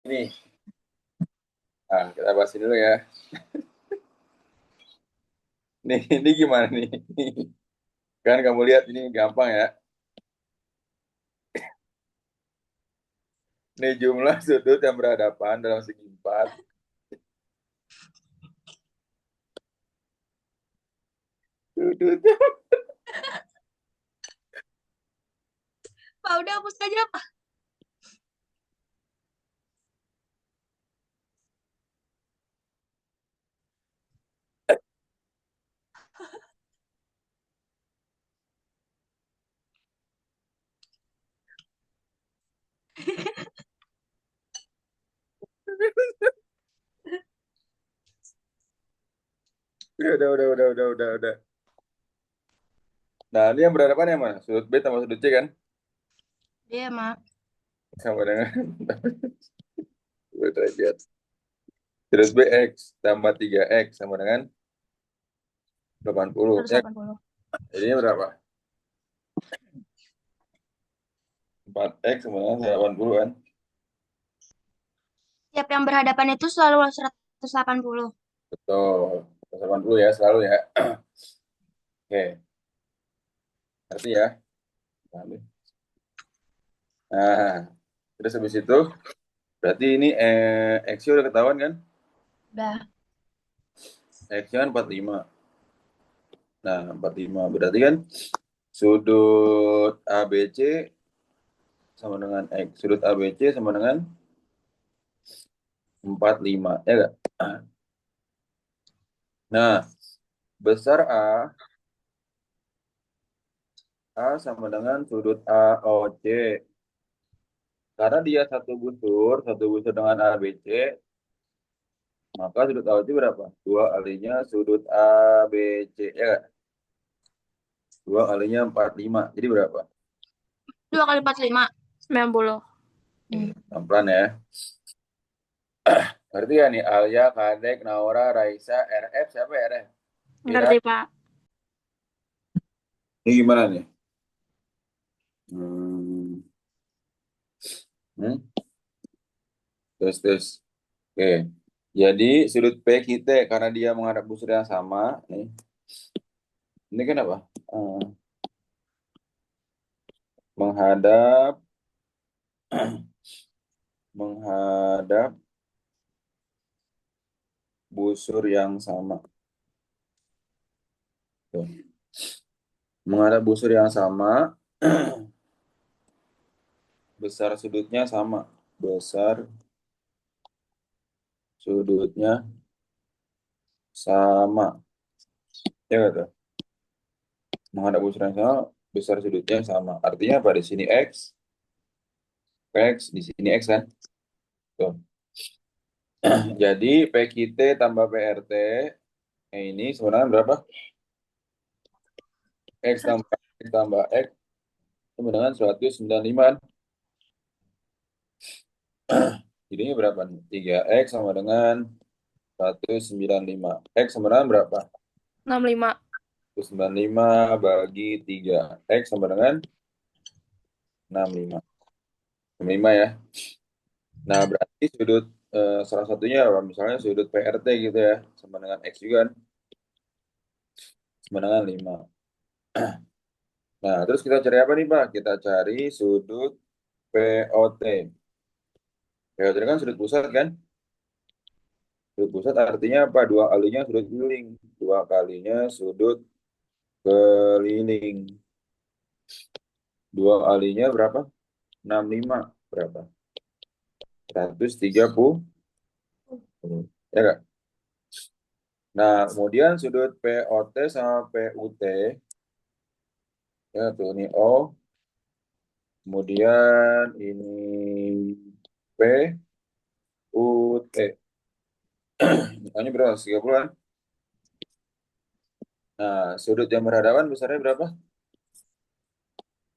Ini, kita bahas ini dulu ya. Nih, ini gimana nih? Kan kamu lihat ini gampang ya. Nih jumlah sudut yang berhadapan dalam segi empat. Sudut. Pak, udah hapus aja, Pak. Udah. Nah, ini yang berhadapan yang mana? Sudut B tambah sudut C kan? Iya, Mak. Sama dengan 2 derajat. Sudut B X tambah 3X sama dengan 80. Ya, 180. jadinya berapa? 4X sama dengan 80 kan? Tiap yang berhadapan itu selalu 180. Betul. 180 ya, selalu ya. Oke, ngerti ya? Nah, terus habis itu, berarti ini X-nya udah ketahuan kan? Udah. X-nya kan 45. Nah, 45 berarti kan sudut ABC sama dengan X. Sudut ABC sama dengan 45, ya enggak? Nah, besar A sama dengan sudut AOC. Karena dia satu busur dengan ABC, maka sudut AOC berapa? 2 kalinya sudut ABC, ya enggak? 2 kalinya 45, jadi berapa? 2 kali 45. 90. Pelan-pelan ya. Ngerti ya nih, Alia, Kadek, Naura, Raisa, RF, siapa ya RF? Kira, Ngerti, Pak. ini gimana nih? Hmm, hmm, tes. Oke, jadi sudut P kita karena dia menghadap busur yang sama, nih. Ini kan apa? Eh, menghadap, menghadap busur yang sama. Tuh. Menghadap busur yang sama, besar sudutnya sama. Besar sudutnya sama. Ya nggak tuh? Menghadap busur yang sama, besar sudutnya sama. Artinya apa? Di sini X, di sini X kan? Tuh. Jadi PQT tambah PRT ini sebenarnya berapa? X tambah X sama dengan 195 kan? Jadinya berapa nih? 3X sama dengan 195. X sama dengan berapa? 65. 195 bagi 3. X sama dengan 65. 65 ya. Nah, berarti sudut salah satunya apa? Misalnya sudut PRT gitu ya. Sama dengan X juga kan? Sama dengan 5. Nah, terus kita cari apa nih, Pak? Kita cari sudut POT. POT kan sudut pusat kan? Sudut pusat artinya apa? 2 kalinya sudut keliling. 2 kalinya sudut keliling. 2 kalinya berapa? 65. Berapa? 130. Ya nggak? Nah, kemudian sudut POT sama PUT. Ya, tuh ini O. Kemudian ini PUT. Ini berapa? 30 kan? Nah, sudut yang berhadapan besarnya berapa?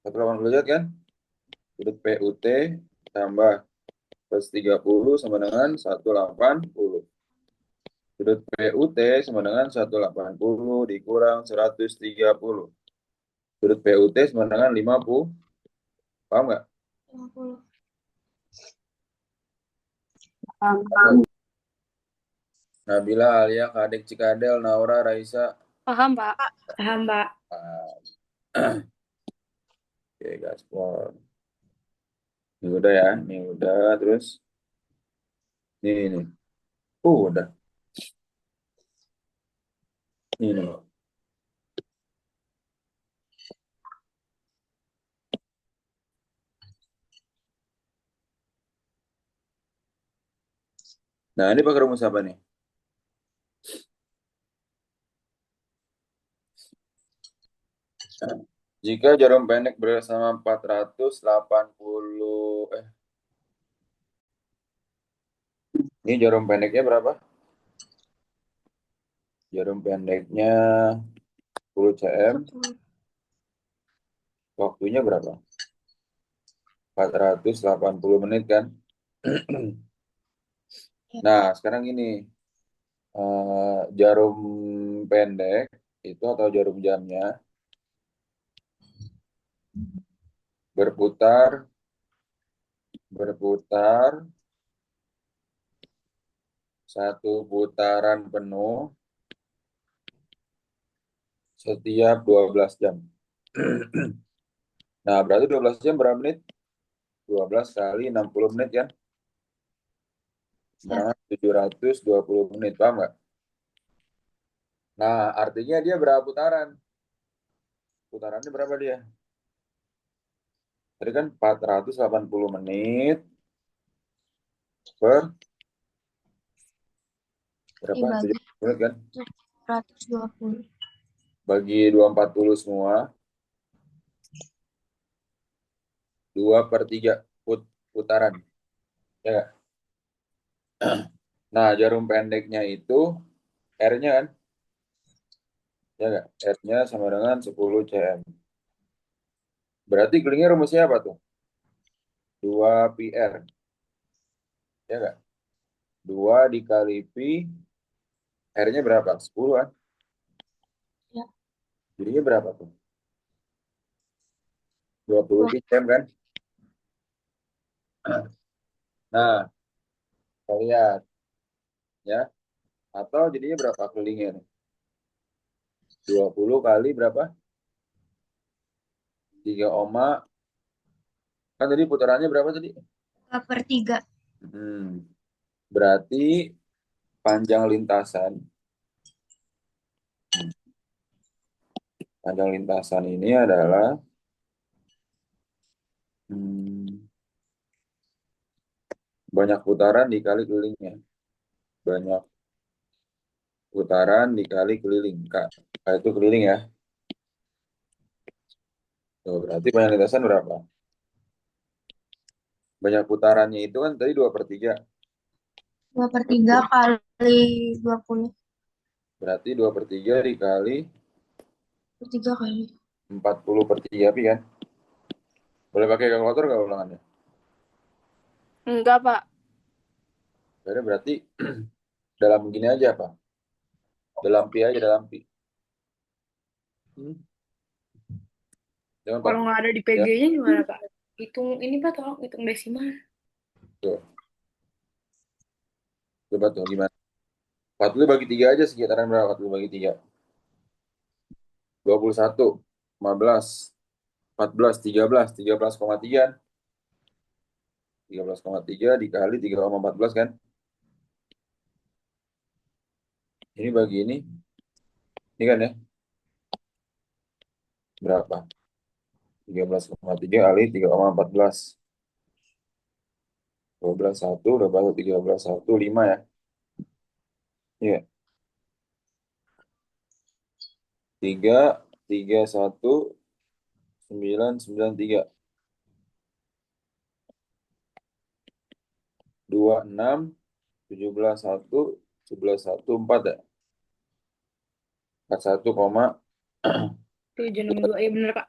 180 derajat kan? Sudut PUT tambah plus 30 sama dengan 180. Sudut PUT sama dengan 180 dikurang 130. Sudut PUT sama dengan 50. Paham nggak? 50. Paham. Nabila, Alia, Kadek, Cikadel, Naura, Raisa. Paham, Pak. Paham, Pak. Oke, gaspol. Ini udah ya, ini udah. Terus, ini. Udah. Ini. Nah, ini pakai rumus apa nih? Nah, jika jarum pendek bersama 480, ini jarum pendeknya berapa? Jarum pendeknya 10 cm, waktunya berapa? 480 menit kan? Nah, sekarang ini jarum pendek itu atau jarum jamnya berputar berputar satu putaran penuh setiap 12 jam. Nah, berarti 12 jam berapa menit? 12 kali 60 menit kan? Sekarang 720 menit, paham nggak? Nah, artinya dia berapa putaran? Putarannya berapa dia? Tadi kan 480 menit per berapa? Dibagi 70 menit kan? 120. Bagi 240 semua. 2/3 putaran. Ya nggak? Nah, jarum pendeknya itu R-nya kan? Ya nggak? R-nya sama dengan 10 cm. Berarti kelilingnya rumusnya apa tuh? 2 pi R. Ya nggak? 2 dikali pi, R-nya berapa? 10 kan? Ya. Jadinya berapa tuh? 20 pi cm kan? Nah, kita lihat ya. Atau jadinya berapa kelilingnya nih? 20 kali berapa? 3 oma. Kan tadi putarannya berapa tadi? 2/3. Hmm, berarti panjang lintasan. Panjang lintasan ini adalah hmm, banyak putaran dikali kelilingnya. Banyak putaran dikali keliling. Kak, Kak itu keliling ya. Tuh, berarti panjang lintasan berapa? Banyak putarannya itu kan tadi 2/3. 2/3 kali 20. Berarti 2/3 dikali 3 kali. 40/3 pi kan? Boleh pakai kalkulator nggak ulangannya? Enggak, Pak. Berarti dalam gini aja, Pak. Dalam pi aja, dalam pi. Hmm. Jangan Kalau 40 nggak ada di ya. PG-nya gimana, Pak? Hitung ini, Pak, tolong hitung desimal. Tuh, coba tuh gimana? 40 bagi 3 aja sekitaran berapa? 40 bagi 3. 21, 15, 14, 13, 13,3. 13,3 dikali 3,14 kan? Ini bagi ini. Ini kan ya? Berapa? 13,3 kali 3,14. 12, 1, udah baru 13, 1, 5 ya? Iya. 3, 3, 1, 9, 9, 3. 2, 6, 17, 1, 11, 1, 4 ya? 41, 762. Iya bener, Pak.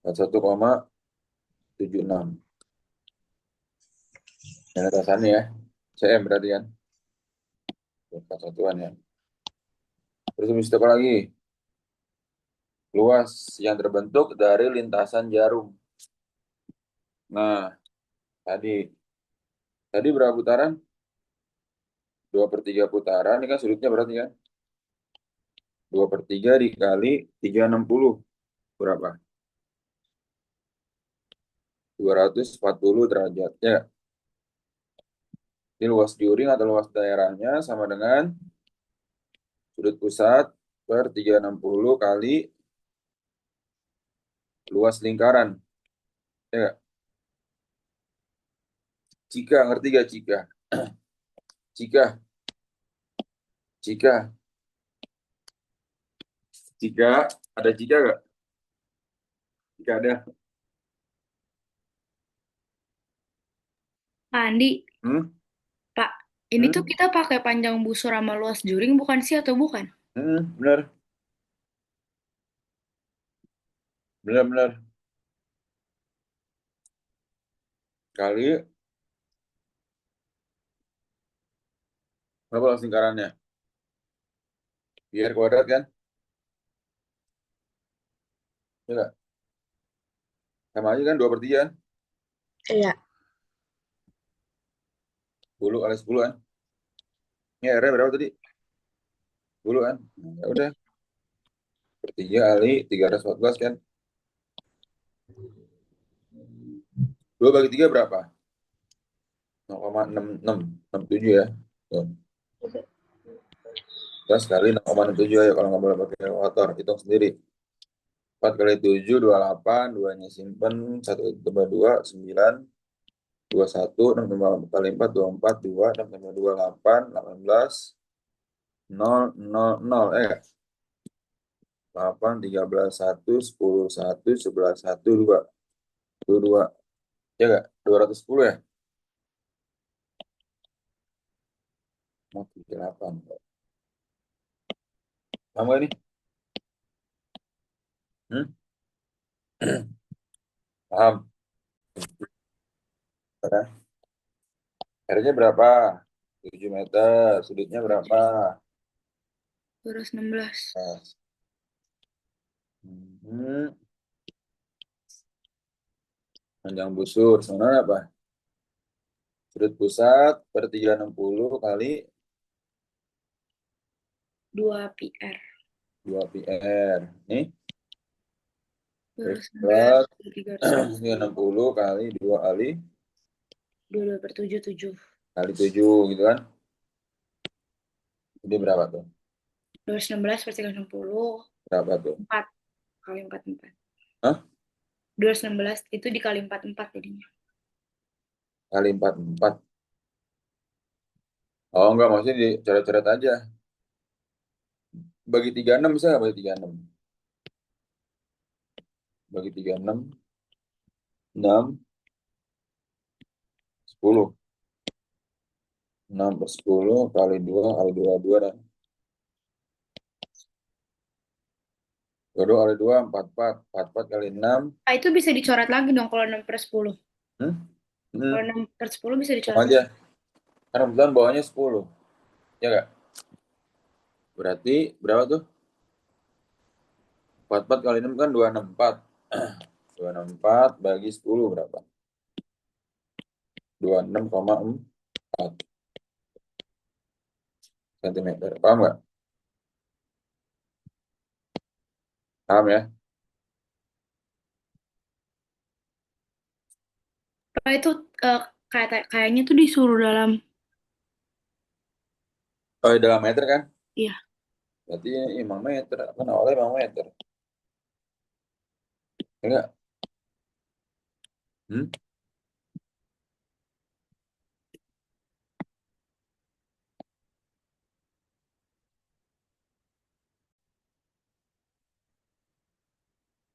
41,76. Yang atasannya ya. CM berarti kan? 41-an ya. Terus habis itu apa lagi? Luas yang terbentuk dari lintasan jarum. Nah, tadi Tadi berapa putaran? 2/3 putaran, ini kan sudutnya berarti kan? 2/3 dikali 360. Berapa? 240 derajat. Ya, ini luas juring atau luas daerahnya sama dengan sudut pusat per 360 kali luas lingkaran. Ya nggak? Jika, ngerti gak jika? Jika, jika, jika, ada jika gak? Jika ada. Pak Andi, Hmm? Pak, ini tuh Hmm? kita pakai panjang busur sama luas juring bukan sih atau bukan? Bener, bener, bener. Kali, berapa luas lingkarannya? Biar kuadrat kan? Ya nggak? Sama aja kan, 2/3 kan? Iya. 10 kali 10 kan? Ini R-nya berapa tadi? 10 kan? Nah, ya udah, per 3 kali 314 kan? 2/3 berapa? 0,6667 ya. Tuh. 11 kali 0,67 ya kalau nggak boleh pakai kalkulator. Hitung sendiri. 4 kali 7, 28. 2-nya simpen. 1 tambah 2, 9. 21, 6 tambah kali 4, 24, 2, 6 tambah 2, 8, 18, 0, 0, 0. 8, 13, 1, 10, 1, 11, 1, 2. 22. Ya nggak? 210 ya? Mau 38. Kamu ini? Hmm? Paham? R-nya berapa? 7 meter. Sudutnya berapa? 216. Nah, hmm. Panjang busur. Sana apa? Sudut pusat per 360 kali 2 PR. 2 PR. Nih, sudut 216, pusat 360. 360 kali 2 kali 22 per 7, 7. kali 7 gitu kan. Jadi berapa tuh? 216 per 360. Berapa tuh? 4 kali 4, 4. Hah? 216 itu dikali 4, 4 jadinya. Kali 4 4. Oh enggak, maksudnya dicoret-coret aja. Bagi 36 bisa nggak bagi 36? Bagi 36, 6, 10. 6 per 10 kali 2 kali 2 2 dan 2 kali 2 4 4 4 4 kali 6. Ah, itu bisa dicoret lagi dong kalau 6 per 10. Hmm? Kalau Hmm, 6 per 10 bisa sama dicoret aja. lagi. Karena kebetulan bawahnya 10. Ya nggak? Berarti berapa tuh? 44 kali 6 kan 264. 264 bagi 10 berapa? 26,4 cm. Paham nggak? Paham ya? Pak itu eh, kayaknya tuh disuruh dalam, Oh, dalam meter kan? iya. Berarti ini emang meter. Kan awalnya emang meter. Ya nggak? Hmm?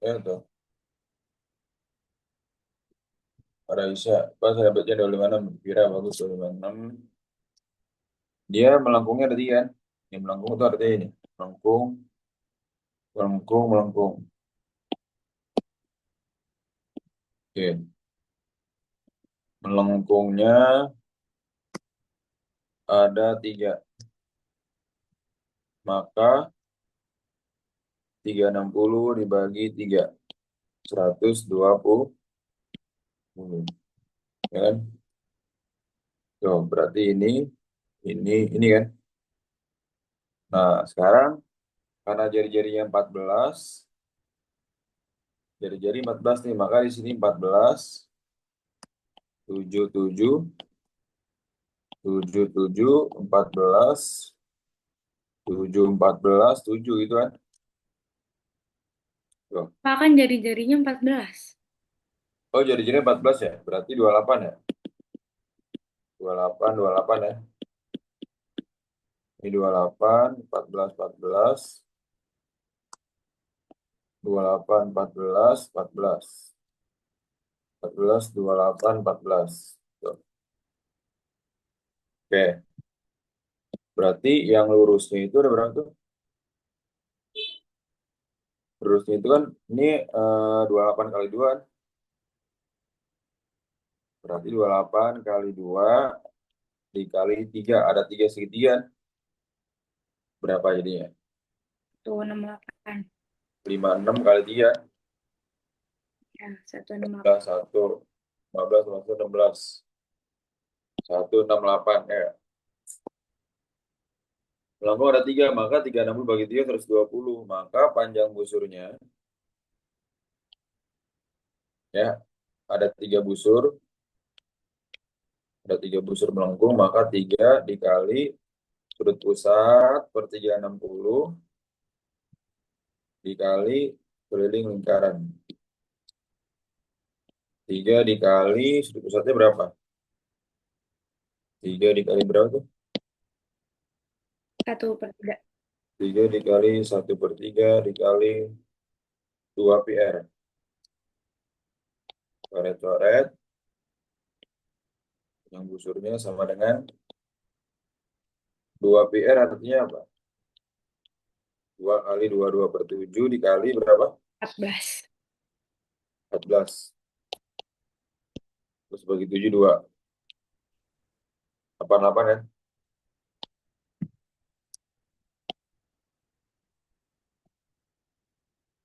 Ya tuh. Pada bisa. Pas saya baca 256. Kira bagus 256. Dia melengkungnya tadi kan? Yang melengkung itu artinya ini. Melengkung, melengkung, melengkung. Oke. Melengkungnya ada 3. Maka 360 dibagi 3. 120. Ya kan? Tuh, berarti ini kan. Nah, sekarang karena jari-jarinya 14, jari-jari 14 nih, maka di sini 14, 7, 7, 7, 7, 14, 7, 14, 7 gitu kan. Tuh. Pak kan jari-jarinya 14. Oh, jari-jarinya 14 ya? Berarti 28 ya? 28, 28 ya. Ini 28, 14, 14, 28, 14, 14, 14, 28, 14. Tuh. Oke, berarti yang lurusnya itu ada berapa tuh? Lurusnya itu kan ini 28 kali 2 kan? Berarti 28 kali 2 dikali 3. Ada 3 segitiga. Berapa jadinya? Tuh 68. 56 kali 3. Ya, 168. 15, 1. 15, 16. 168 ya. Melambung ada 3, maka 360 bagi 3 120. Maka panjang busurnya ya ada 3 busur. Ada 3 busur melengkung, maka 3 dikali sudut pusat per 360 dikali keliling lingkaran. 3 dikali sudut pusatnya berapa? 3 dikali berapa tuh? 1/3. 3 dikali 1/3 dikali 2 PR. Coret-coret. Yang busurnya sama dengan 2 PR artinya apa? 2 kali 22/7 dikali berapa? 14. 14. Terus bagi 7 2. 88 ya.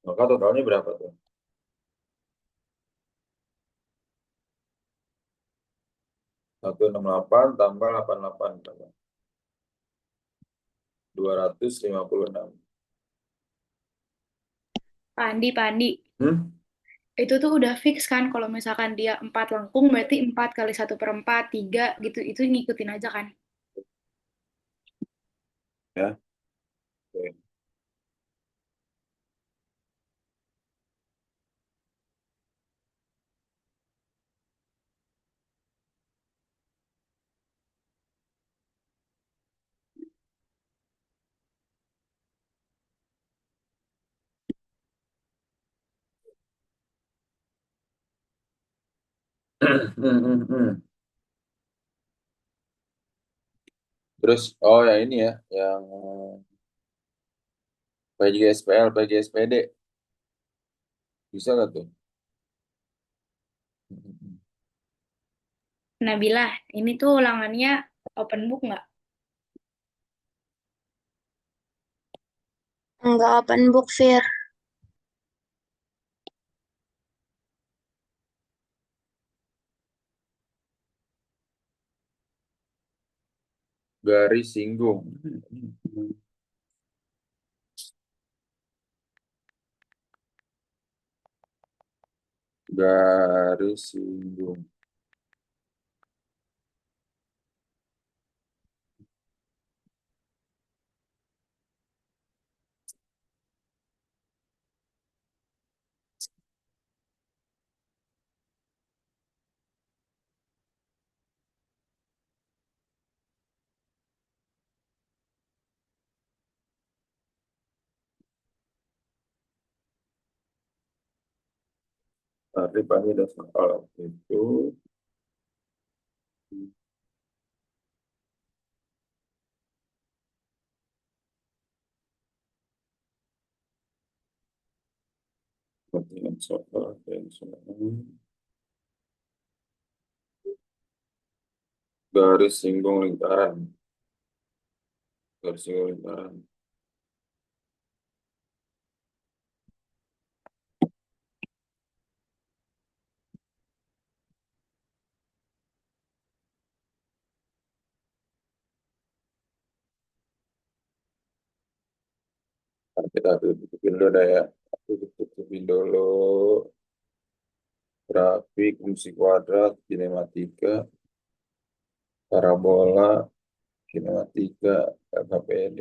Maka totalnya berapa tuh? 168 tambah 88. 256. Pandi, Pandi. Hmm? Itu tuh udah fix kan kalau misalkan dia 4 lengkung berarti 4 kali 1/4, 3 gitu. Itu ngikutin aja kan. Ya. Oke. Terus, oh ya ini ya, yang PGSPL, PGSPD. Bisa nggak tuh? Nabila, ini tuh ulangannya open book nggak? Enggak open book, Fir. Garis singgung. Garis singgung. Tapi Pak ada soal itu. Kepentingan soal dan soal. Garis singgung lingkaran. Garis singgung lingkaran. Kita tutupin dulu dah ya. Tutupin dulu grafik, fungsi kuadrat, kinematika, parabola, kinematika, KPD,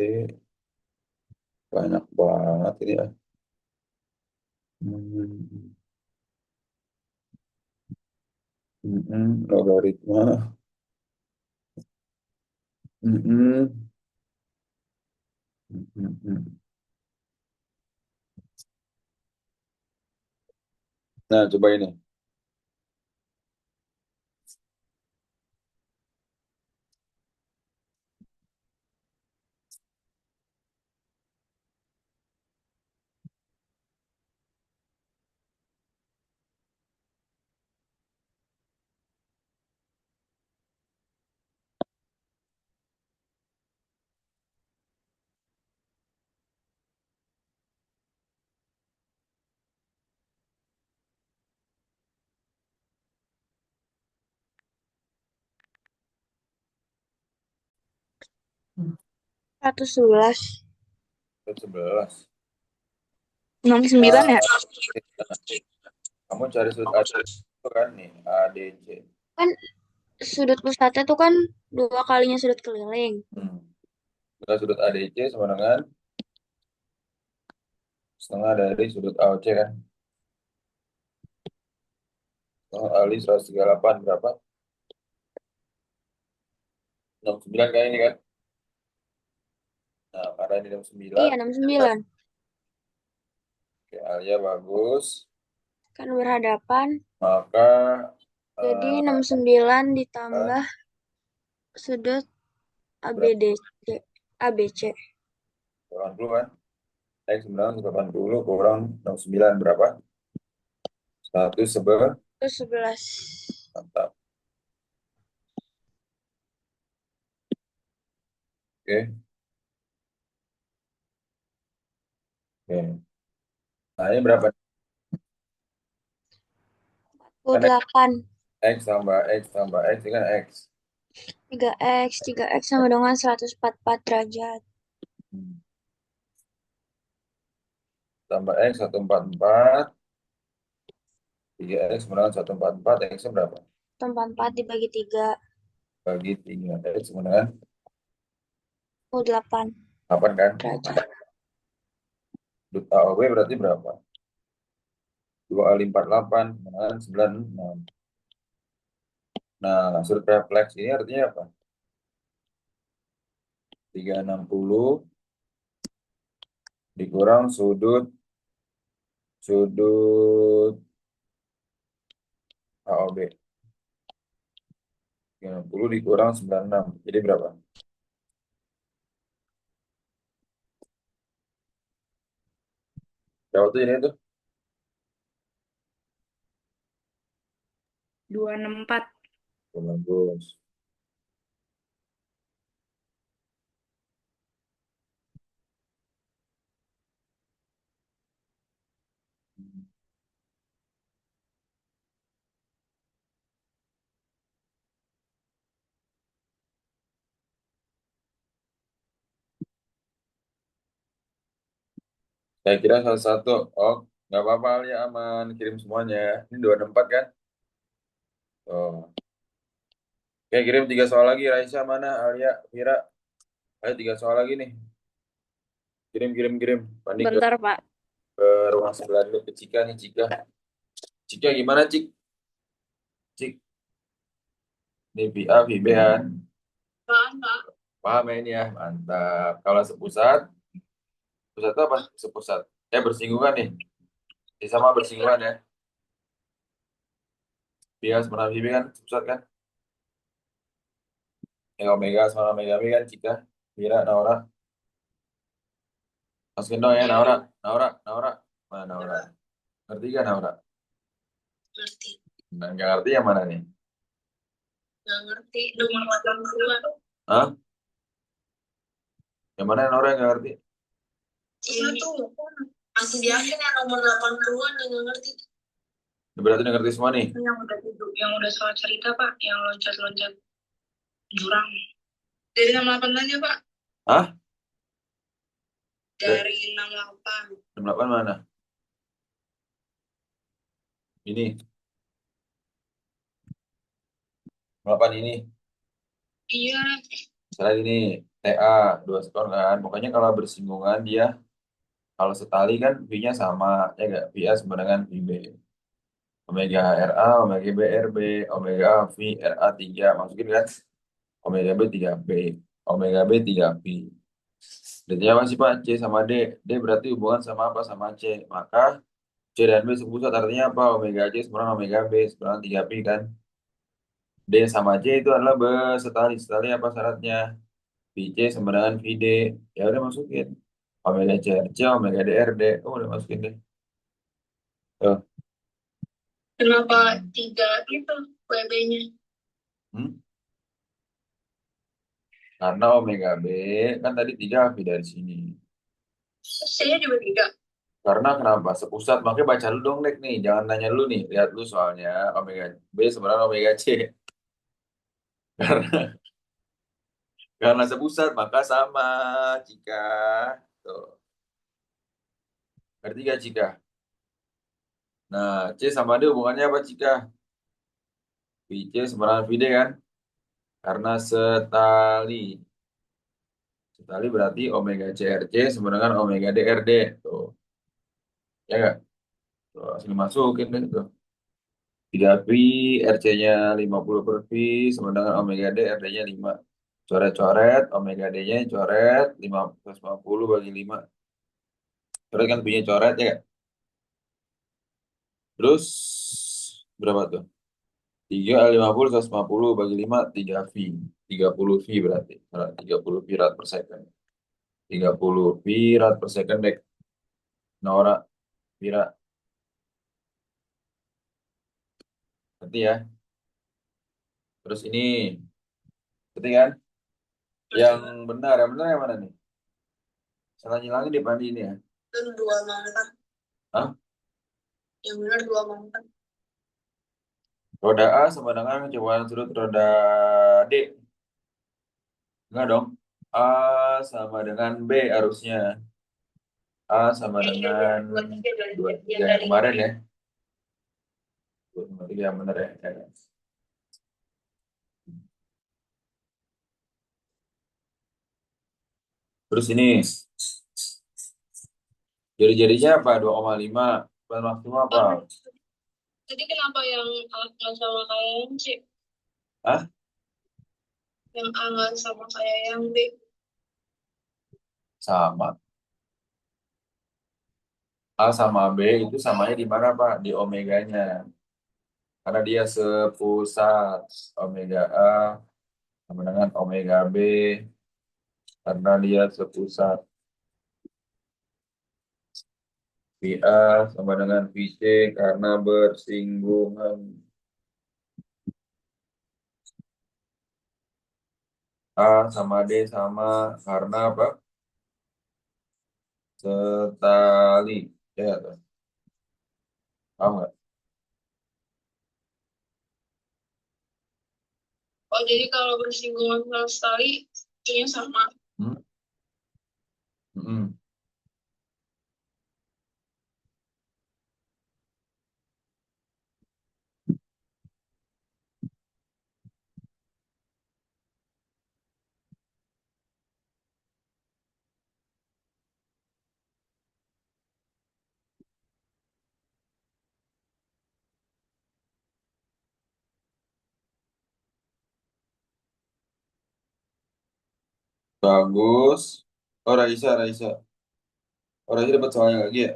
banyak banget ini ya. Hmm, logaritma. Hmm, Nah, coba ini. Hmm. 111. 11. 69 Nah, ya? kamu cari sudut AC itu kan nih, ADC. Kan sudut pusatnya tuh kan 2 kalinya sudut keliling. Hmm. Maka sudut ADC sama dengan setengah dari sudut AOC kan. Setengah Ali 138 berapa? 69 kan ini kan. Nah, karena ini 69, Iya, 69. oke, Alia bagus. Kan berhadapan. Maka Jadi eh, 69 kan ditambah sudut berapa? ABDC. ABC. Kurang dulu kan. X 980 kurang 69 berapa? 111. Terus 11. Mantap. Oke. Oke. Nah, ini berapa? Kan 8. X tambah X tambah X ini kan X. 3X. 3X sama dengan 144 derajat. Hmm. Tambah X 144. 3X sama dengan 144. X-nya berapa? 144 dibagi 3. Bagi 3. X sama dengan 8 8 kan? derajat. Sudut AOB berarti berapa? 2 kali 48 sama dengan 96. Nah, sudut refleks ini artinya apa? 360 dikurang sudut sudut AOB. 360 dikurang 96. Jadi berapa? Berapa tuh ini tuh? 264. Bagus. Saya kira salah satu. Oh, nggak apa-apa ya, aman. Kirim semuanya. Ini 264 kan? Oh. Oke, kirim 3 soal lagi. Raisa mana? Alia, Mira. Ayo 3 soal lagi nih. Kirim, kirim, kirim. Panik Bentar, Pak. ke ruang sebelah dulu ke Cika nih, Cika. Cika gimana, Cik? Cik, ini VA, VB kan? Paham ya ini ya? Mantap. Kalau sepusat, pusat itu apa? Sepusat. Bersinggungan nih. Sama bersinggungan ya. Bias sama VB kan? Sepusat kan? Omega sama Omega B kan, Cika. Mira, Naura. Masukin dong ya, Naura. Naura, Naura. Mana Naura? Ngerti kan, Naura? Ngerti. Nah, nggak ngerti yang mana nih? Nggak ngerti. Nomor 80-an. Hah? Yang mana Naura yang nggak ngerti? Ini tuh masih di akhir yang nomor 80-an yang nggak ngerti. Berarti udah ngerti semua nih. Yang udah soal cerita, Pak. Yang loncat-loncat jurang. Dari 68 aja, Pak. Hah? dari 68. 68 mana? Ini. 68 ini. Iya, Misalnya ini TA 2 skor kan. Pokoknya kalau bersinggungan dia kalau setali kan V-nya sama ya enggak? VA sama dengan VB. Omega RA, Omega B RB, Omega A V RA 3 masukin kan? Omega B 3B, Omega B 3V. Berarti apa sih Pak? C sama D. D berarti hubungan sama apa? Sama C. Maka C dan B sepusat artinya apa? Omega C sama Omega B sama 3Pi kan? D sama C itu adalah bersetali. Setali apa syaratnya? VC sama dengan VD. Ya udah masukin. Omega CRC, Omega DRD. Oh udah masukin deh. Tuh. kenapa 3 itu WB-nya? Hmm? Karena Omega B kan tadi 3 V dari sini. C-nya juga 3. Karena kenapa? Sepusat. Makanya baca lu dong, Nek, nih. Jangan nanya lu nih. Lihat lu soalnya. Omega B sebenarnya Omega C. Karena, karena sepusat, maka sama. Jika. Tuh. Ngerti gak, Cika? Nah, C sama D hubungannya apa, Cika? VC sebenarnya VD kan? Karena setali. Setali berarti Omega CRC sama dengan Omega DRD. Tuh. Ya nggak? Tuh, langsung dimasukin deh. Tuh. 3 pi, RC-nya 50 per pi, sama dengan omega D, RD-nya 5. Coret-coret, omega D-nya coret, 550 bagi 5. Coret kan pi-nya coret ya. Terus, berapa tuh? 3 50, 150 bagi 5, 3 V. 30 V berarti. Nah, 30 V rad per second. 30 V rad per second, dek. Nora, Vira. Nanti ya. Terus ini, ketik kan? Yang benar yang mana nih? Salah nyilangin di pandi ini ya. Itu 2 mangkat. Hah? Yang benar 2 mangkat. Roda A sama dengan cobaan sudut roda D. Enggak dong. A sama dengan B harusnya. A sama dengan 23 yang kemarin ya. 23 yang benar ya. Ya. Terus ini. Jari-jarinya apa? 2,5. Bukan maksimal apa? Jadi kenapa yang A nggak sama kayak yang C? Hah? Yang A nggak sama kayak yang B? Sama. A sama B itu samanya di mana Pak? Di omeganya. Karena dia sepusat. Omega A sama dengan omega B. Karena dia sepusat. VA sama dengan VC karena bersinggungan. A sama D sama karena apa? Setali. Ya, tuh. Paham nggak? Oh, jadi kalau bersinggungan sama sekali, C-nya sama. Hmm? Mm-mm. Bagus. Oh, Raisa, Raisa. Oh, Raisa dapat soalnya lagi ya?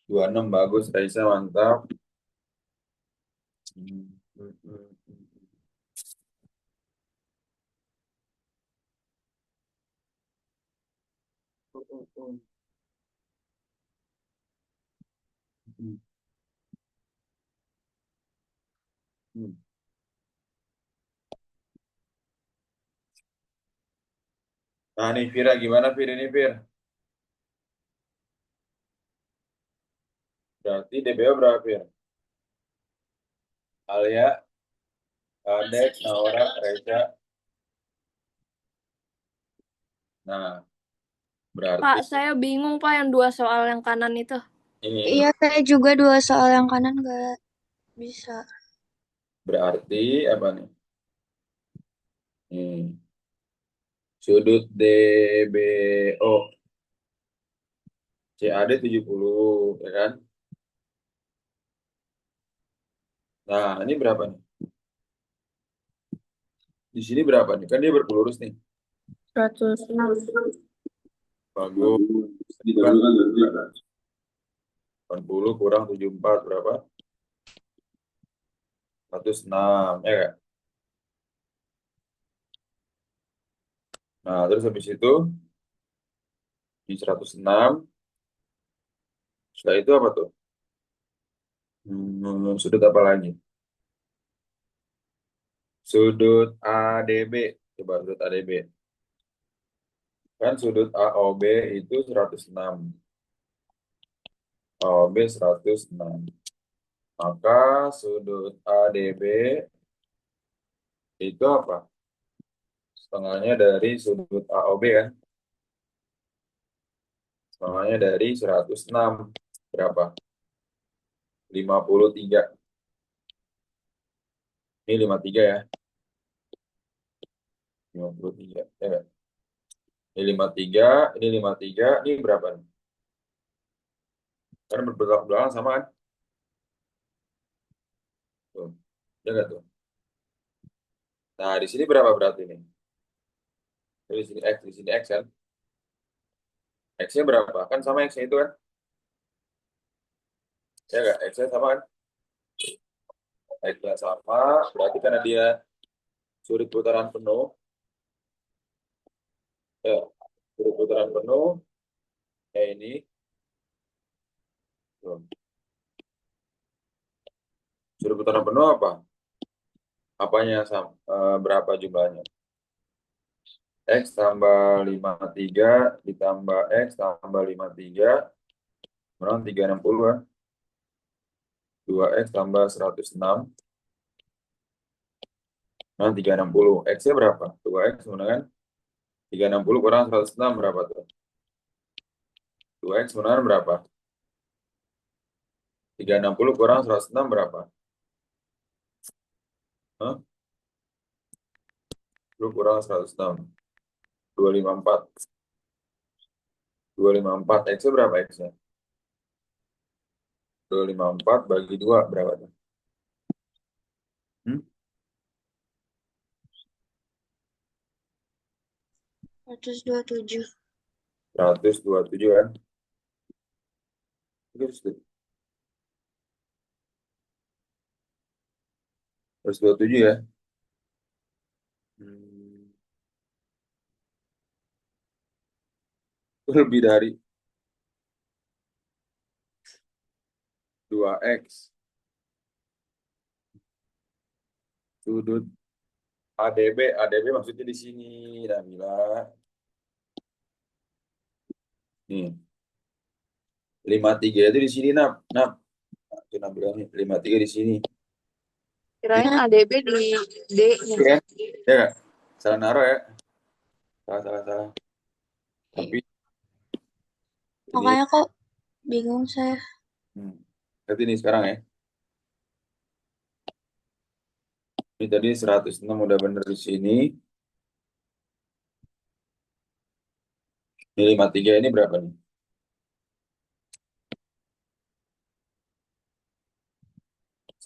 26 bagus, Raisa mantap. Hmm, hmm, hmm, hmm. Hmm, hmm. Nah, nih Vira gimana Vira ini Vir? Berarti DBO berapa Vir? Alia, Adek, Naura, Reza, Nah, berarti Pak, saya bingung Pak yang 2 soal yang kanan itu. ini Iya, saya juga 2 soal yang kanan nggak bisa. berarti apa nih? Sudut DBO CAD 70, ya kan? Nah, ini berapa nih? Di sini berapa nih? Kan dia berpelurus nih. 106. Bagus. Ini kan 80 kurang 74 berapa? 106, ya kan? Nah, terus habis itu di 106, setelah itu apa tuh? Sudut apa lagi? Sudut ADB. Coba sudut ADB. Kan sudut AOB itu 106. AOB 106. Maka sudut ADB itu apa? Setengahnya dari sudut AOB kan? Setengahnya dari 106. Berapa? 53. Ini 53 ya. 53. Ya kan? Ini 53, ini 53, ini berapa nih? Karena berbelakang belakang sama kan? Tuh. Ya nggak tuh? Nah, di sini berapa berarti nih? Di sini X, di sini X kan? X-nya berapa? Kan sama X-nya itu kan? Ya nggak? X-nya sama kan? X-nya sama, berarti karena dia sudut putaran penuh, ya, sudut putaran penuh, ya ini, tuh. Sudut putaran penuh apa? Apanya sama, berapa jumlahnya? X tambah 53 ditambah X tambah 53, menang 360 kan? 2X tambah 106, menang 360. X-nya berapa? 2X menang 360 kurang 106 berapa tuh? 2X menang berapa? 360 kurang 106 berapa? Hah? Lu kurang 106. 254. 254. X-nya berapa X-nya? 254 bagi 2 berapa tuh? Hmm? 127. 127 kan? Terus 127 ya? Hmm. Itu lebih dari 2X. Sudut ADB. ADB maksudnya di sini, Nabila. Nih. 53 itu di sini, Nab. Nab. Nah, itu Nabila nih. 53 di sini. Kirain ADB di D. Ya, ya nggak? Salah naruh ya. Salah, salah, salah. Tapi ini, Makanya kok bingung saya. berarti ini sekarang ya. Ini tadi 106 udah bener di sini. Ini 53 ini berapa nih?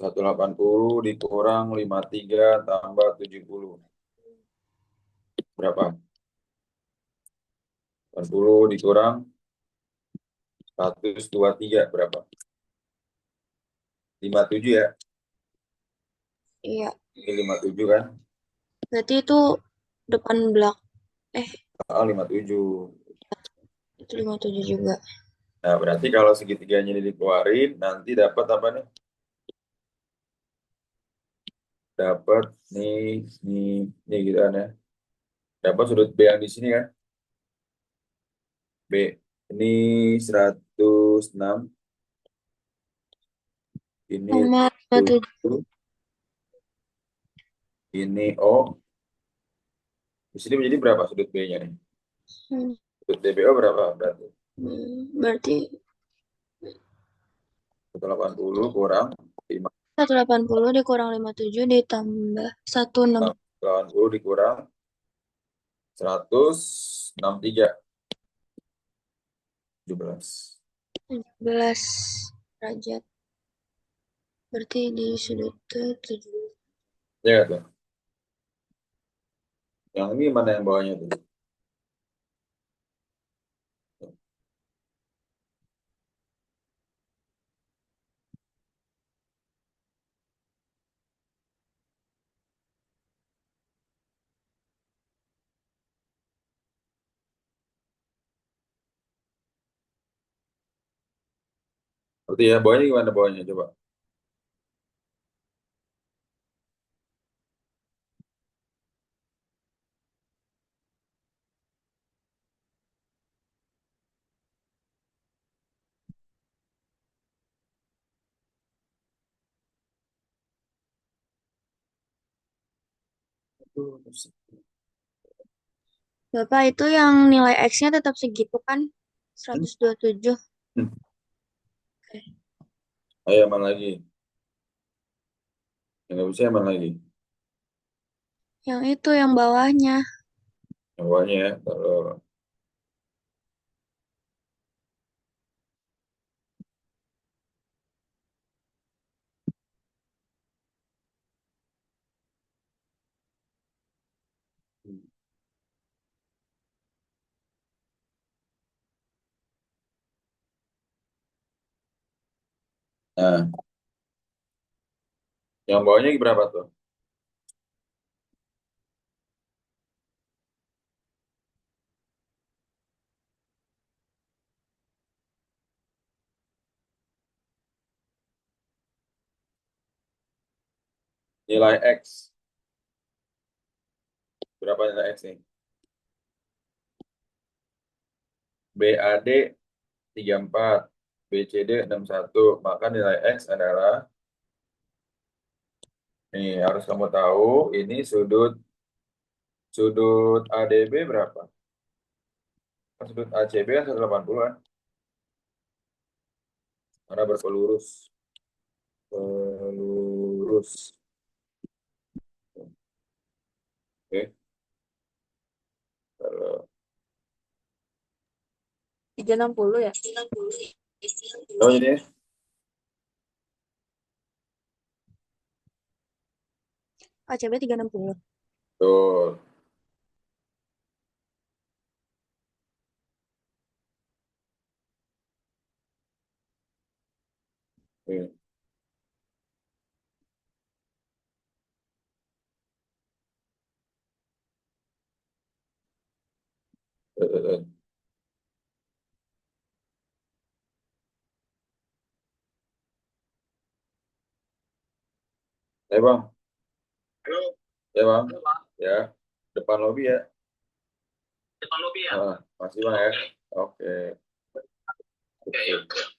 180 dikurang 53 tambah 70. Berapa? 80 dikurang 123 berapa? 57 ya? Iya, Ini 57 kan? berarti itu depan belak. 57. Itu 57 juga. Nah, berarti kalau segitiganya ini dikeluarin, nanti dapat apa nih? Dapat nih gitu kan ya. Dapat sudut B yang di sini kan? B. Ini 106. Ini Sama 57. 7. Ini O. Di sini menjadi berapa sudut B-nya nih? Hmm, Sudut DBO berapa berarti? Berarti 180 kurang 5. 180 dikurang 57 ditambah 16. 80 dikurang 163. 17. 17 derajat. Berarti di sudut tujuh. Ya kan tuh. Yang ini mana yang bawahnya tuh? Berarti ya bawahnya gimana bawahnya coba? Bapak itu yang nilai X-nya tetap segitu kan? 127. Hmm. Ayo aman lagi. Yang nggak bisa aman lagi. Yang itu yang bawahnya. Yang bawahnya ya. Kalau nah, yang bawahnya berapa tuh? Nilai X. Berapa nilai X nih? BAD 34, BCD 61. Maka nilai X adalah, nih harus kamu tahu, ini sudut sudut ADB berapa? Sudut ACB kan 180 kan? Karena berpelurus. Pelurus. Oke. Kalau 360 ya? oh ini ya? ACB 360. Tuh. Oke. Eh. Bang. Ya bang. Ya. Depan lobi ya. Masih bang ya. Oke. Oke.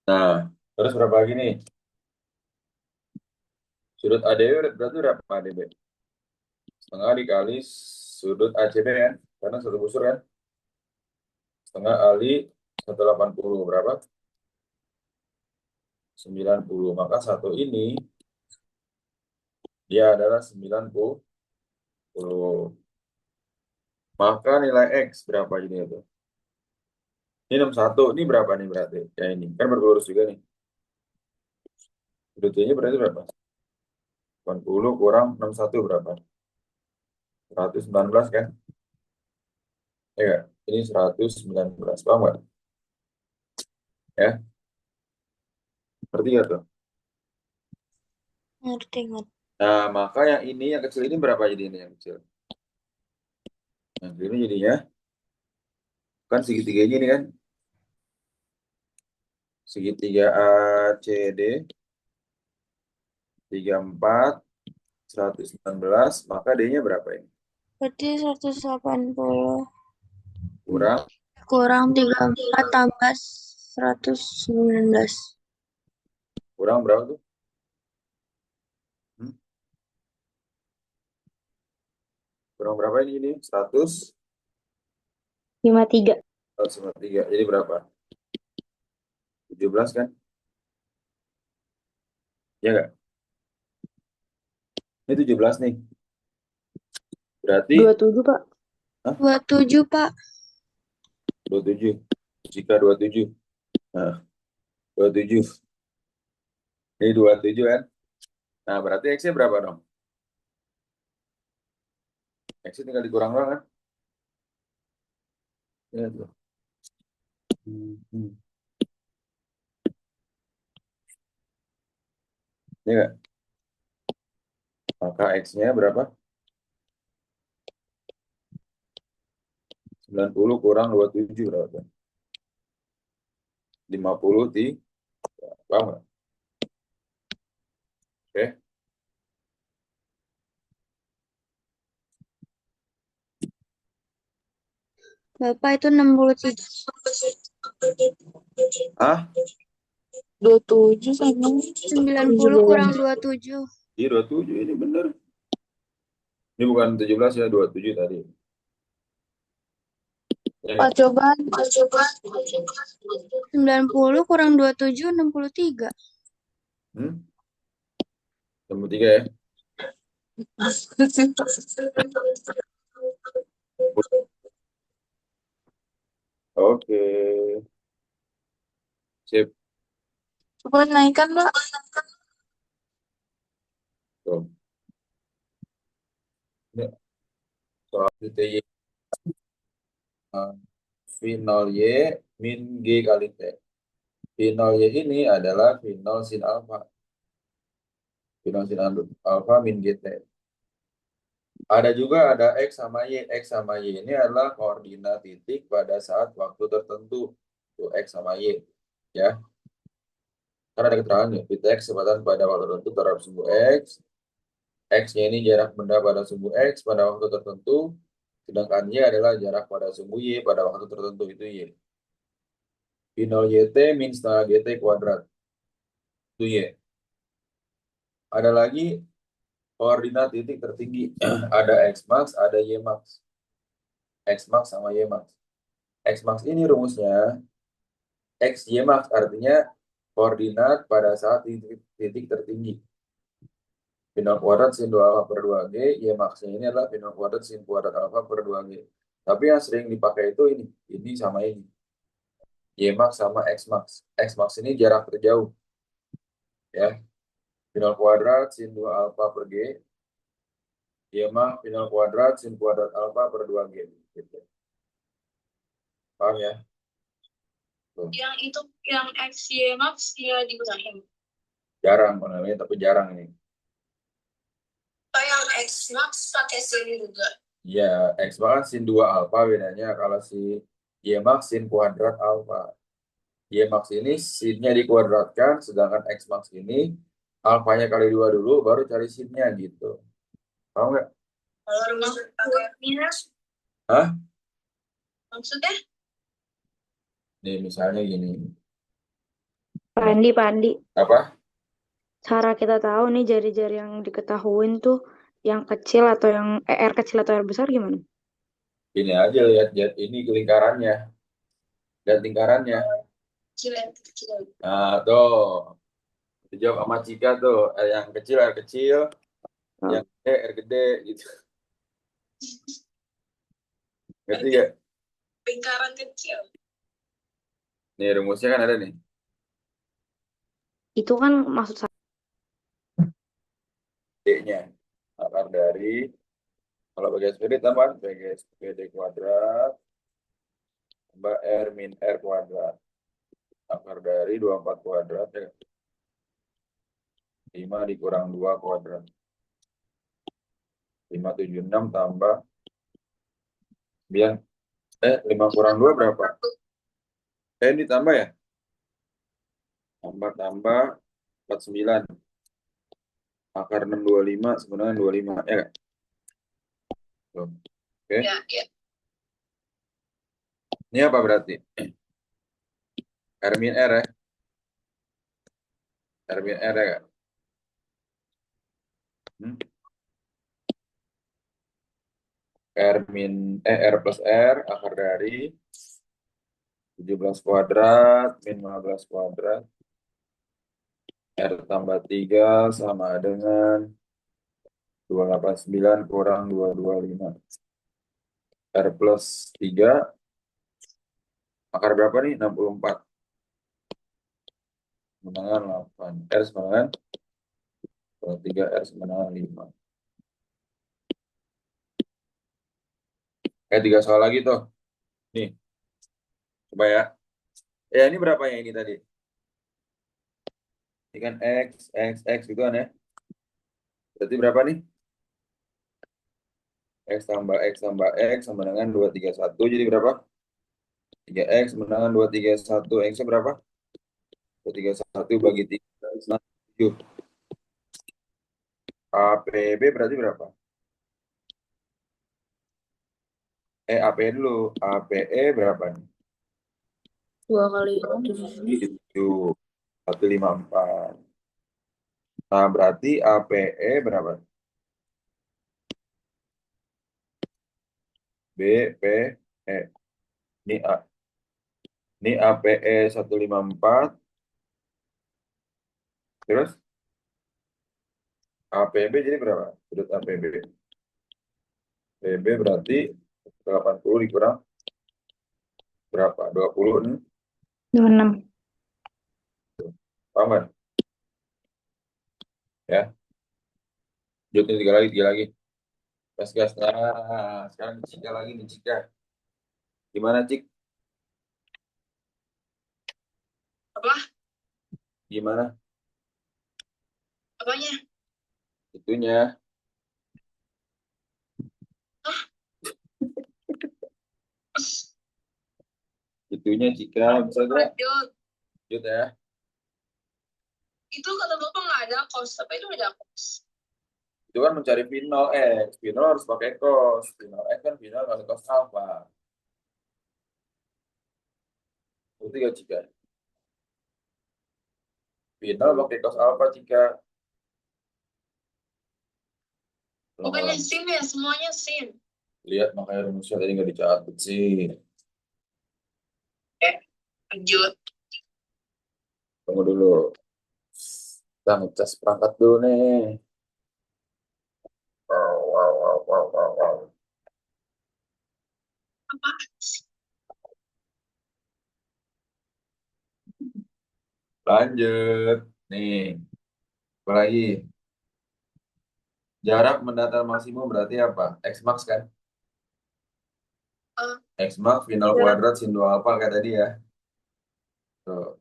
Nah, terus berapa lagi nih? Sudut ADB berarti berapa ADB? Setengah dikali sudut ACB kan? Karena satu busur kan? Setengah kali 180 berapa? 90. Maka satu ini dia adalah 90. Maka nilai X berapa ini itu? Ini 61. Ini berapa nih berarti? Ya ini. Kan berlurus juga nih. Sudut ini berarti berapa? 80 kurang 61 berapa? 119 kan? Ya nggak? Ini 119. Paham nggak? Ya. Ngerti nggak tuh? Ngerti, ngerti. Nah, maka yang ini, yang kecil ini berapa jadi ini yang kecil? Yang kecil ini jadinya, kan segitiganya ini kan, segitiga ACD, 34, 119, maka D-nya berapa ini? Berarti 180 Kurang, kurang 34 tambah 119. kurang berapa tuh? Hmm? Kurang berapa ini? 100, 53. 153, jadi berapa? 17 kan? Ya nggak? Ini 17 nih. Berarti, 27, Pak. 27, Pak. 27. Jika 27. Nah, 27. Ini 27 kan? Nah, berarti X-nya berapa dong? X-nya tinggal dikurang doang kan? Ya, tuh. Hmm. Ya nggak? Maka X-nya berapa? 90 kurang 27 berapa? 50 di, paham nggak? Oke. Bapak itu 63. Hah? 27 sama 90 kurang 27. Iya 27 ini bener. Ini bukan 17 ya, 27 tadi. Ya, Pak, coba 90 kurang 27, 63. 63 ya. Oke. Sip. coba naikkan, Pak. Tuh. Ini soal DTY. V0 Y min G kali T. V0 Y ini adalah V0 sin alfa. V0 sin alfa min GT. Ada juga ada X sama Y. X sama Y ini adalah koordinat titik pada saat waktu tertentu. Tuh, X sama Y. Ya. Karena ada keterangannya. Titik X kesempatan pada waktu tertentu terhadap sumbu X. X-nya ini jarak benda pada sumbu X pada waktu tertentu. Sedangkan Y adalah jarak pada sumbu Y pada waktu tertentu. Itu Y. V0 YT min setengah GT kuadrat. Itu Y. Ada lagi koordinat titik tertinggi. Ada X max, ada Y max. X max sama Y max. X max ini rumusnya X Y max artinya koordinat pada saat titik tertinggi. V0 kuadrat sin 2 alfa per 2G, Y max-nya ini adalah V0 kuadrat sin kuadrat alfa per 2G. Tapi yang sering dipakai itu ini sama ini. Y max sama X max. X max ini jarak terjauh. Ya. V0 kuadrat sin 2 alfa per G, Y max V0 kuadrat sin kuadrat alfa per 2G. Gitu. Paham ya? Tuh. Yang itu yang X, Y, Max ya digunakan. Jarang namanya, tapi jarang ini. Kalau yang X Max pakai sini juga. Ya, X max kan sin 2 alfa bedanya. Kalau si Y max sin kuadrat alfa. Y max ini sinnya dikuadratkan, sedangkan X max ini alfanya kali 2 dulu, baru cari sinnya gitu. Paham nggak? Kalau rumah pakai minus, Hah? maksudnya? Nih misalnya gini. Pak Andi. Apa? Cara kita tahu nih jari-jari yang diketahuin tuh yang kecil atau yang R kecil atau R besar gimana? Ini aja lihat ini lingkarannya. Lihat lingkarannya. Kecil yang kecil. Nah, tuh. Dijawab sama Cika tuh. Yang kecil R kecil, yang gede R gede gitu. Ngerti gak? Lingkaran kecil. Nih rumusnya kan ada nih. Itu kan maksud saya. D-nya. Akar dari, kalau pakai SPD tambah pakai SPD kuadrat tambah R min R kuadrat. Akar dari 24 kuadrat. Ya. 5 dikurang 2 kuadrat. 576 tambah 9. 5 kurang 2 berapa? Ini tambah ya? Tambah 49. Akar 625 sebenarnya 25. Ya kan? Tuh. Oke. Ya, ya. Ini apa berarti? R min R ya? R min R ya kan? R plus R akar dari 17 kuadrat min 15 kuadrat R tambah 3 sama dengan 289 kurang 225. R plus 3 akar berapa nih? 64. Kemenangan 8. R sama dengan 3 R sama dengan 5. 3 soal lagi tuh. Nih. Coba ya. Ini berapa yang ini tadi? Ini kan X gitu kan ya. Berarti berapa nih? X tambah X sama dengan 231. Jadi berapa? 3X sama dengan 231. X-nya berapa? 231 bagi 3. 7. APB berarti berapa? AP dulu. APE berapa nih? 2 kali 7. 154. Nah, berarti APE berapa? BPE. Ini A. Ini APE 154. Terus APB jadi berapa? Sudut APB. PB berarti 80 dikurang berapa? 20 nih. 26. Paham kan? Ya. Lanjutin 3 lagi. Gas. Nah, sekarang dicika lagi. Gimana, Cik? Apa? Gimana? Apanya? Itunya. Itunya Cika. Bisa nggak? Lanjut. Lanjut ya. Itu kata Bapak nggak ada kos, tapi itu ada kos. Itu kan mencari final X. Final harus pakai cos. Final X kan final kali cos alpha. Itu ya Cika. Final pakai cos alpha Cika. Bukannya sin ya, semuanya sin. Lihat makanya rumusnya tadi nggak dicatat sih. Lanjut. Tunggu dulu. Kita ngecas perangkat dulu nih. Wow. Apa sih? Lanjut. Nih. Apa lagi? Jarak mendatar maksimum berarti apa? X max kan? X max final kuadrat sin 2 alpha kayak tadi ya. Tuh.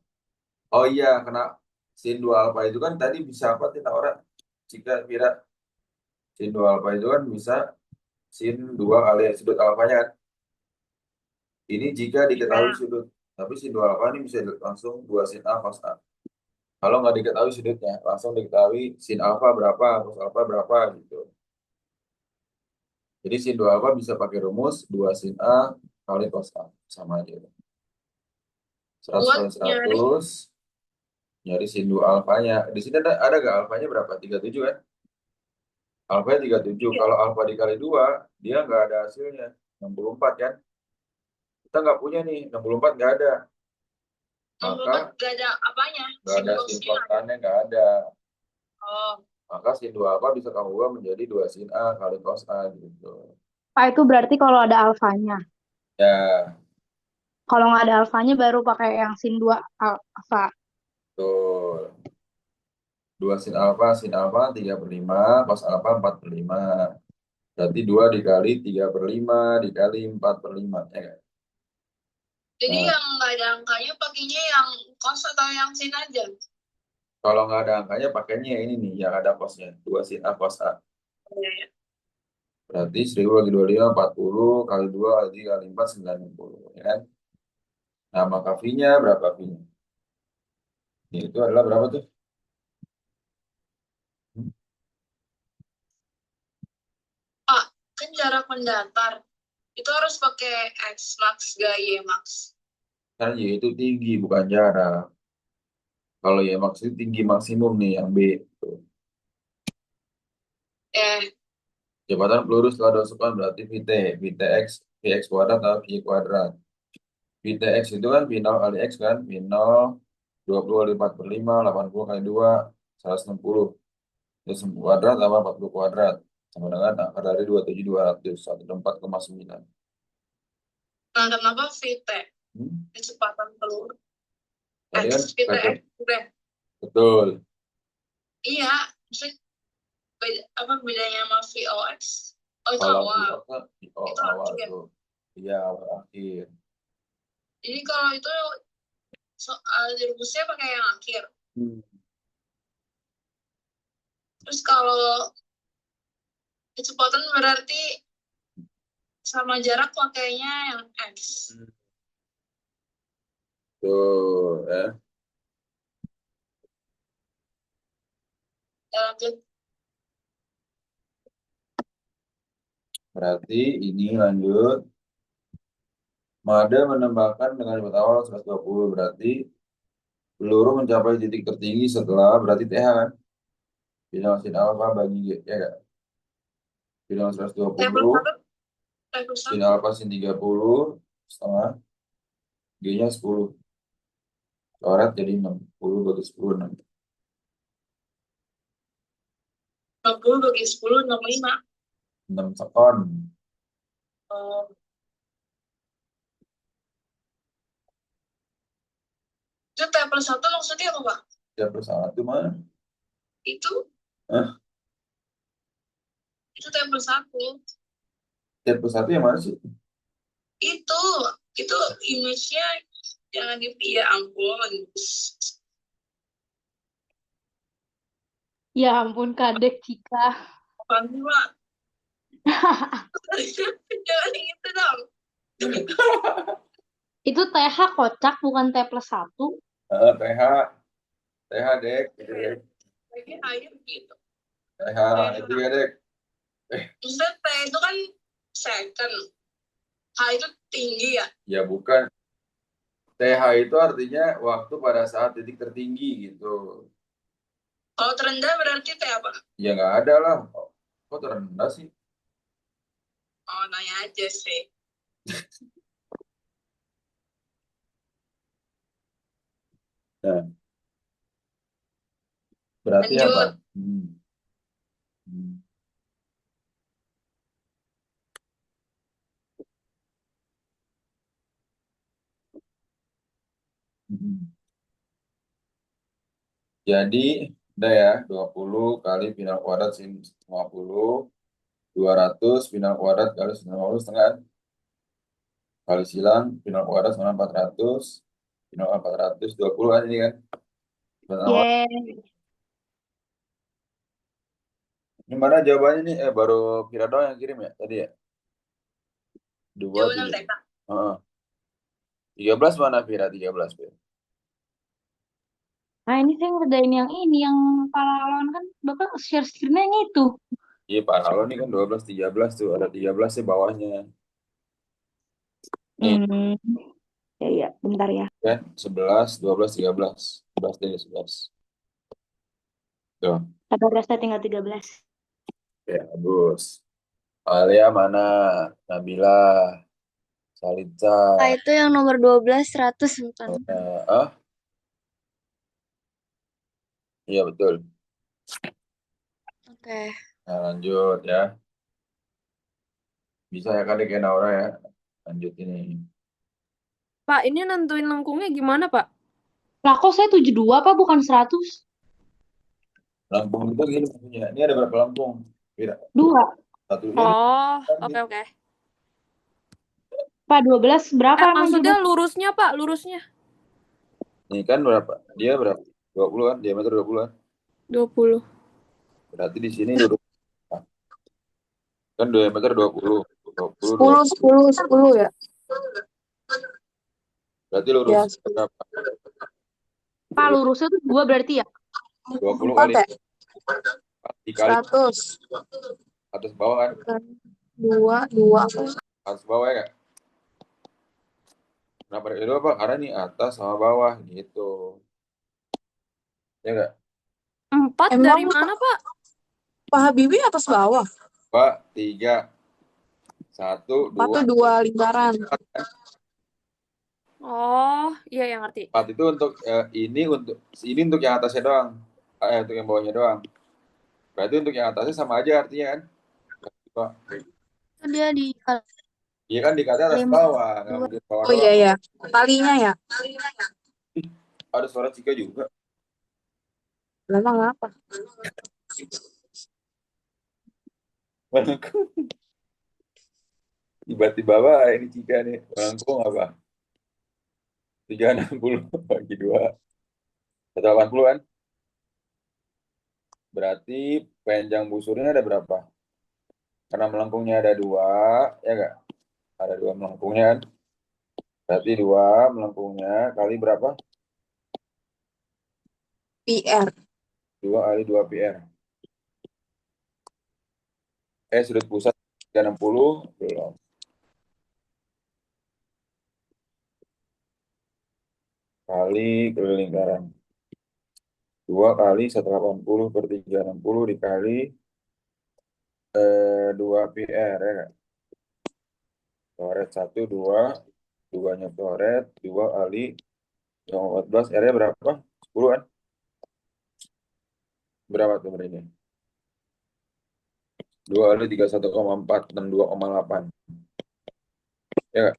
Oh iya, kena sin 2 alpha itu kan tadi bisa apa kita orang jika kira sin 2 alpha itu kan bisa sin 2 kali sudut alfanya kan. Ini jika diketahui sudut. Tapi sin 2 alpha ini bisa langsung 2 sin A cos A. Kalau nggak diketahui sudutnya, langsung diketahui sin alpha berapa, cos alpha berapa gitu. Jadi sin 2 alpha bisa pakai rumus 2 sin A kali cos A. Sama aja. 100 kali 100. Nyari sin 2 alfanya. Di sini ada nggak alfanya berapa? 37 kan? Alfanya 37. Kalau alfa dikali 2, dia nggak ada hasilnya. 64 kan? Kita nggak punya nih. 64 nggak ada. Maka nggak ada apanya? nggak ada sin konstannya, nggak ada. Oh. Maka sin 2 alfa bisa kamu ubah menjadi 2 sin A kali cos A gitu. Pak, itu berarti kalau ada alfanya. Ya, Kalau nggak ada alfanya baru pakai yang sin 2 alfa. betul. 2 sin alfa 3/5, cos alfa 4/5. Berarti 2 dikali 3/5 dikali 4/5. Ya kan? Jadi Nah. yang nggak ada angkanya pakainya yang kos atau yang sin aja? Kalau nggak ada angkanya, pakainya yang ini nih, yang ada kosnya. 2 sin A cos A. Iya, iya. Berarti 1000 bagi 25, 40, kali 2, kali 3, kali 4, 90. Ya kan? Nah, maka V-nya berapa V-nya? Itu adalah berapa tuh? Hmm? Pak, kan jarak mendatar. Itu harus pakai X max gak Y max. Kan Y itu tinggi, bukan jarak. Kalau Y max itu tinggi maksimum nih, yang B. Tuh. Eh, Kecepatan peluru setelah dosukan berarti VT. VTX, VX kuadrat atau V kuadrat. VTX itu kan V0 kali X kan. V0, 20 kali 4 per 5, 80 kali 2, 160. Terus kuadrat tambah 40 kuadrat. Sama dengan akar dari 27.200, 104,9. nah kenapa VT? Hmm? Kecepatan peluru. Tadi kan X, VTX, udah. betul. Iya, maksudnya apa bedanya sama VOX? Oh, itu Kalau awal. VO kan VO Itu awal akhir. tuh. Iya, awal akhir. Jadi kalau itu soal dirumusnya pakai yang akhir. Hmm. Terus kalau kecepatan berarti sama jarak pakainya yang X. Tuh, ya. Ya, lanjut. Berarti ini lanjut. Mada menembakkan dengan cepat awal 120. Berarti peluru mencapai titik tertinggi setelah berarti TH kan? Final sin alpha bagi G, ya kan? Final Level 120, 1, level sin 1. alpha sin 30, setengah, G-nya 10. Coret jadi 60 bagi 10, 6. 60 bagi 10, 65. 6 sekon. Oh, itu level 1 maksudnya apa, Pak? 31 mana? Itu, Hah? itu level 1. 31 yang mana sih? Itu image-nya jangan ya ampun. Ya ampun, Kadek Cika. Apaan sih, Pak? Jangan gitu dong. Itu TH kocak, bukan T plus 1. TH, TH dek, gitu dek. Lagi air gitu. TH, itu ya dek. Maksudnya T itu kan second. H itu tinggi ya. Ya bukan. TH itu artinya waktu pada saat titik tertinggi gitu. Kalau terendah berarti T apa? Ya nggak ada lah. Kok terendah sih? Oh, nanya aja sih. Nah, berarti Lanjut. apa? Hmm. Hmm. Jadi, udah ya, 20 kali final kuadrat sin 50, 200 final kuadrat kali sin 50 setengah. Kali silang, final kuadrat sama 400, final 400, 20 kan ini kan. Final Yeah. Ini mana jawabannya nih? Baru Vira doang yang kirim ya tadi ya? 2, Jawaban 3. TK. 13 mana Vira? 13 Vira. Nah, ini saya ngerjain yang ini, yang pahlawan kan Bapak share screen-nya yang itu. Iya Pak, kalau ini kan 12, 13 tuh. Ada 13 sih bawahnya. Nih, Ya, ya, bentar ya. kan? 11, 12, 13. 11 deh, 11. Tuh, Sabar ya, saya tinggal 13. ya bagus. Alia mana? Nabila, Salita. Ah, itu yang nomor 12, 100 bukan? Iya betul. Oke. Nah, lanjut ya. Bisa ya Kak Dek Naura ya. Lanjut ini. Pak, ini nentuin lengkungnya gimana, Pak? Lah kok saya 72 Pak, bukan 100? Lampung itu gini maksudnya. Ini ada berapa Lampung? Vira. 2. Satu ini Oh, oke. Pak, 12 berapa emang Maksudnya juga? lurusnya, Pak, lurusnya. Nih kan berapa? Dia berapa? 20 kan, diameter 20 kan. 20. Berarti di sini lurus kan diameter 20. 20, 10, 10, 10 ya? Berarti Ya, lurus 10. berapa? Pak, lurusnya tuh 2 berarti ya? 20 4 kali ya? dikali 100. atas bawah kan? 2, 2. Atas bawah ya nggak? Kenapa dari dua Pak? Karena ini atas sama bawah gitu. Ya nggak? 4 Emang dari mana, Pak? Pak Habibie atas bawah? Pak, 3, 1, 4 2. tuh 2 lingkaran. Oh, iya yang ngerti. 4 itu untuk ini untuk yang atasnya doang. Untuk yang bawahnya doang. Berarti untuk yang atasnya sama aja artinya kan? Pak. Itu dia di Iya kan dikatanya atas 5. bawah, nggak mungkin bawah Oh iya doang. ya. Kalinya ya? Ada suara Cika juga. Memang apa? Melengkung. Tiba-tiba Pak, ini Cika nih. Melengkung apa? 360 bagi 2. 180 kan? Berarti panjang busurnya ada berapa? Karena melengkungnya ada 2, ya nggak? Ada 2 melengkungnya kan? Berarti 2 melengkungnya kali berapa? PR. 2 kali 2 PR. Sudut pusat 360 belum. Kali keliling lingkaran. 2 kali 180 per 360 dikali 2 PR ya nggak? Coret 1, 2. 2-nya coret. 2 kali 14. R-nya berapa? 10 kan? Berapa tuh berarti? 2 kali 31,4. 62,8. Ya nggak?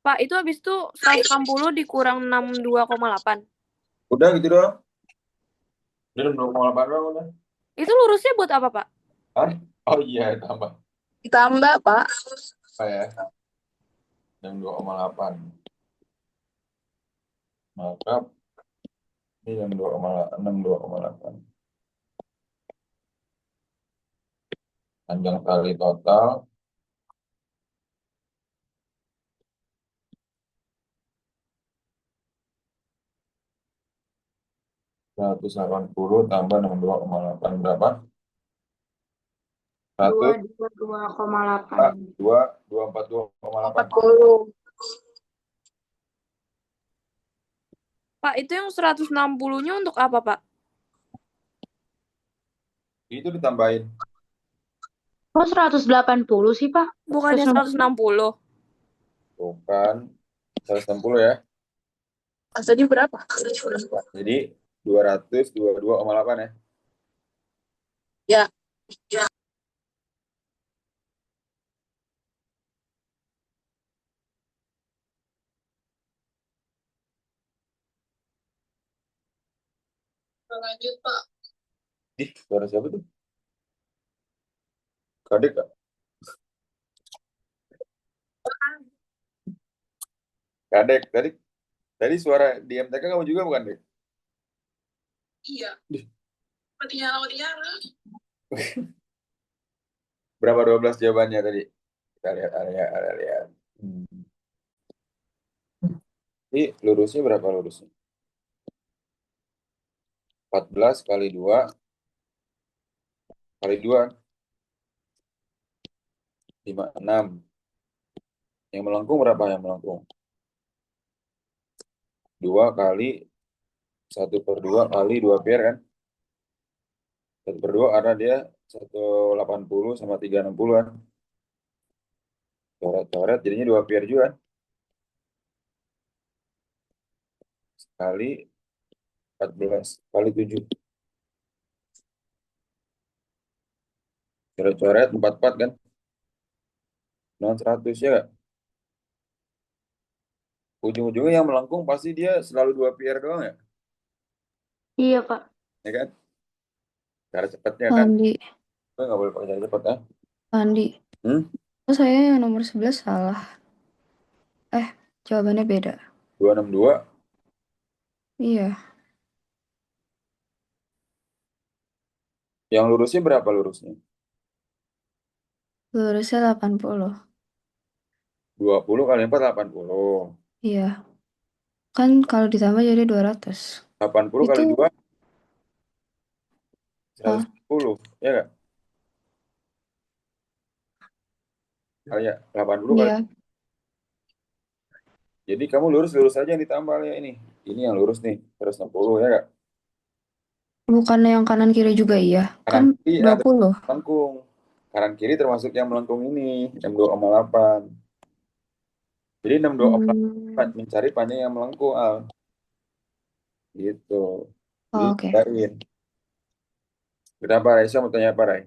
Pak, itu habis itu 160 dikurang 62,8. Udah gitu doang. Udah 62,8 doang udah. Itu lurusnya buat apa, Pak? Hah? Oh iya, tambah. Ditambah, Pak. Apa ya? 62,8. Maka ini 62,8. Panjang tali total 180 tambah 62,8 berapa? 100 22,8. 2 242,8. 40. Pak, itu yang 160-nya untuk apa, Pak? Itu ditambahin. Kok 180 sih, Pak? Bukannya 160. Bukan 160 ya. Tadi berapa? Jadi 222,8 ya. Ya. Lanjut, Pak. Suara siapa tuh? Kadek Kak? Kadek, tadi suara di MTK kamu juga bukan, Dek? Iya. Mati nyala. Berapa 12 jawabannya tadi? Kita lihat area. Ini lurusnya berapa lurusnya? 14 kali 2 kali 2 56. Yang melengkung berapa yang melengkung? 2 kali 1/2 kali 2 PR kan? 1/2 karena dia 180 sama 360 kan? Coret-coret jadinya 2 PR juga kan? Kali 14 kali 7. Coret-coret 44 kan? Dengan 100 ya nggak? Ujung-ujungnya yang melengkung pasti dia selalu 2 PR doang ya? Iya, Pak. Ya kan? Cara cepatnya kan? Andi, Gue nggak boleh pakai cara cepat ya. Andi. Hmm? Oh, saya yang nomor 11 salah. Jawabannya beda. 262. Iya, Yang lurusnya berapa lurusnya? lurusnya 80. 20 kali 4 80. Iya, kan kalau ditambah jadi 200. 80 kali Itu, 2 ah, 110. Ya nggak? Oh ya, 80 kali. iya, Jadi kamu lurus aja yang ditambah ya ini. Ini yang lurus nih, 160 ya nggak? bukannya yang kanan kiri juga iya. Kan Kanan kiri ada 20. melengkung. Kanan kiri termasuk yang melengkung ini, 62,8. Jadi 62,8 Hmm. mencari panjang yang melengkung, Al. Gitu. Jadi Oh, oke. cariin. Kenapa Rai? Saya mau tanya apa Rai?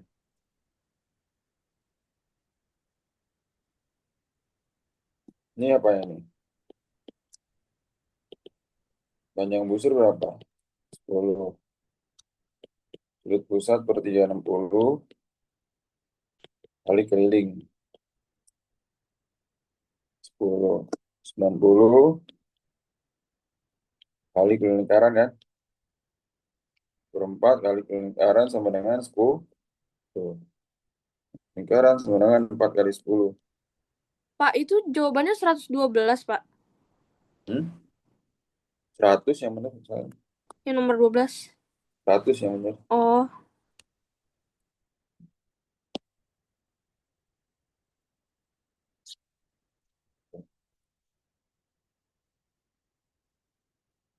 Ini apa ya nih? Panjang busur berapa? 10. Sudut pusat per 360 kali keliling 10. 90 kali keliling lingkaran kan? Per 4 kali keliling lingkaran sama dengan 10. Lingkaran sama dengan 4 kali 10. Pak, itu jawabannya 112, Pak. 100 yang benar. Yang nomor 12. 100 yang benar. Oh,